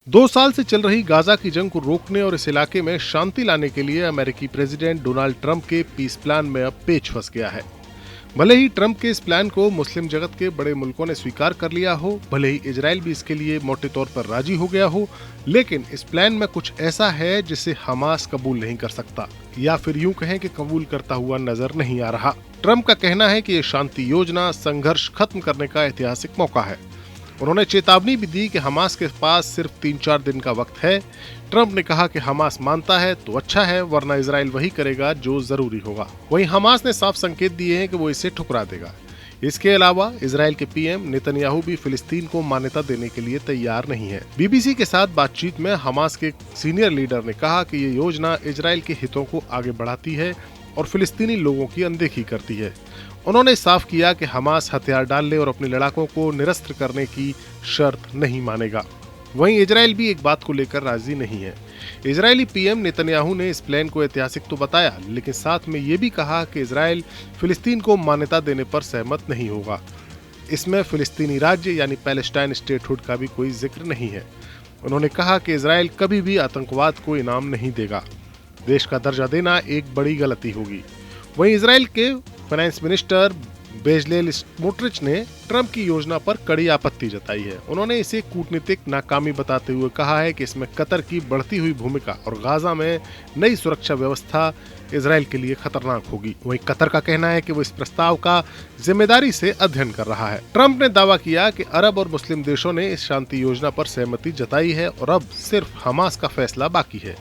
2 साल से चल रही गाजा की जंग को रोकने और इस इलाके में शांति लाने के लिए अमेरिकी प्रेसिडेंट डोनाल्ड ट्रंप के पीस प्लान में अब पेच फंस गया है। भले ही ट्रंप के इस प्लान को मुस्लिम जगत के बड़े मुल्कों ने स्वीकार कर लिया हो, भले ही इजराइल भी इसके लिए मोटे तौर पर राजी हो गया हो, लेकिन इस प्लान में कुछ ऐसा है जिसे हमास कबूल नहीं कर सकता, या फिर यूं कहें कि कबूल करता हुआ नजर नहीं आ रहा। ट्रंप का कहना है कि ये शांति योजना संघर्ष खत्म करने का ऐतिहासिक मौका है। उन्होंने चेतावनी भी दी कि हमास के पास सिर्फ 3-4 दिन का वक्त है। ट्रंप ने कहा कि हमास मानता है तो अच्छा है, वरना इजराइल वही करेगा जो जरूरी होगा। वहीं हमास ने साफ संकेत दिए हैं कि वो इसे ठुकरा देगा। इसके अलावा इजराइल के पीएम नेतन्याहू भी फिलिस्तीन को मान्यता देने के लिए तैयार नहीं है। बीबीसी के साथ बातचीत में हमास के सीनियर लीडर ने कहा कि ये योजना इजराइल के हितों को आगे बढ़ाती है और फिलिस्तीनी लोगों की अनदेखी करती है। उन्होंने साफ किया कि हमास हथियार डालने और अपने लड़ाकों को निरस्त करने की शर्त नहीं मानेगा। वहीं इजराइल भी एक बात को लेकर राजी नहीं है। इजरायली पीएम नेतन्याहू ने इस प्लान को ऐतिहासिक तो बताया, लेकिन साथ में ये भी कहा कि इजराइल फिलिस्तीन को मान्यता देने पर सहमत नहीं होगा। इसमें फिलिस्तीनी राज्य यानी पैलेस्टाइन स्टेटहुड का भी कोई जिक्र नहीं है। उन्होंने कहा कि इजराइल कभी भी आतंकवाद को इनाम नहीं देगा। देश का दर्जा देना एक बड़ी गलती होगी। वहीं इजराइल के फाइनेंस मिनिस्टर बेजलेल स्मोट्रिच ने ट्रंप की योजना पर कड़ी आपत्ति जताई है। उन्होंने इसे कूटनीतिक नाकामी बताते हुए कहा है कि इसमें कतर की बढ़ती हुई भूमिका और गाजा में नई सुरक्षा व्यवस्था इजराइल के लिए खतरनाक होगी। वहीं कतर का कहना है कि वो इस प्रस्ताव का जिम्मेदारी से अध्ययन कर रहा है। ट्रंप ने दावा किया कि अरब और मुस्लिम देशों ने इस शांति योजना पर सहमति जताई है और अब सिर्फ हमास का फैसला बाकी है।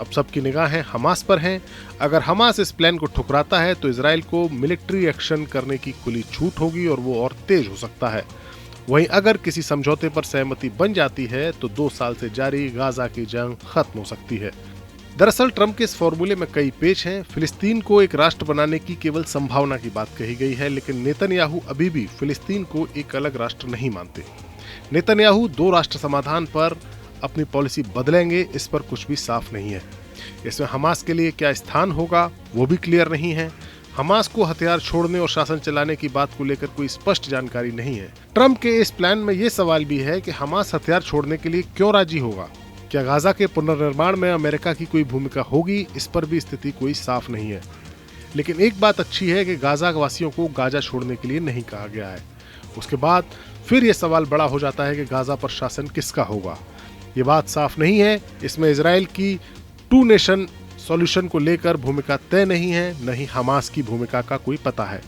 अब सबकी निगाहें हमास पर हैं। अगर हमास इस प्लान को ठुकराता है तो इजराइल को मिलिट्री एक्शन करने की खुली छूट होगी और वो और तेज हो सकता है। वहीं अगर किसी समझौते पर सहमति बन जाती है तो 2 साल से जारी गाजा की जंग खत्म हो सकती है। दरअसल ट्रंप के इस फॉर्मूले में कई पेच हैं। फिलिस्तीन को एक राष्ट्र बनाने की केवल संभावना की बात कही गई है, लेकिन नेतन्याहू अभी भी फिलिस्तीन को एक अलग राष्ट्र नहीं मानते। नेतन्याहू 2 राष्ट्र समाधान पर अपनी पॉलिसी बदलेंगे, इस पर कुछ भी साफ नहीं है। इसमें हमास के लिए क्या स्थान होगा वो भी क्लियर नहीं है। हमास को हथियार छोड़ने और शासन चलाने की बात को लेकर कोई स्पष्ट जानकारी नहीं है। ट्रंप के इस प्लान में ये सवाल भी है कि हमास हथियार छोड़ने के लिए क्यों राजी होगा। क्या गाजा के पुनर्निर्माण में अमेरिका की कोई भूमिका होगी, इस पर भी स्थिति कोई साफ नहीं है। लेकिन एक बात अच्छी है कि गाजा वासियों को गाजा छोड़ने के लिए नहीं कहा गया है। उसके बाद फिर ये सवाल बड़ा हो जाता है कि गाजा पर शासन किसका होगा। ये बात साफ नहीं है। इसमें इजराइल की 2 नेशन सॉल्यूशन को लेकर भूमिका तय नहीं है, न ही हमास की भूमिका का कोई पता है।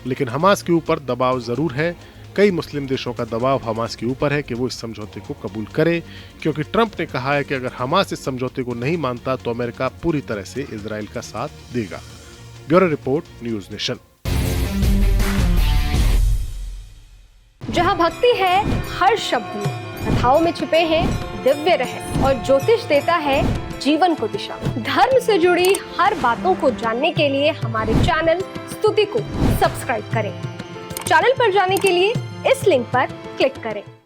लेकिन हमास के ऊपर दबाव जरूर है। कई मुस्लिम देशों का दबाव हमास के ऊपर है कि वो इस समझौते को कबूल करे, क्योंकि ट्रंप ने कहा है कि अगर हमास इस समझौते को नहीं मानता तो अमेरिका पूरी तरह से इजराइल का साथ देगा। Bureau report, news nation. जहाँ भक्ति है हर शब्द में, कथाओं में छुपे हैं दिव्य रहस्य और ज्योतिष देता है जीवन को दिशा। धर्म से जुड़ी हर बातों को जानने के लिए हमारे चैनल स्तुति को सब्सक्राइब करें। चैनल पर जाने के लिए इस लिंक पर क्लिक करें।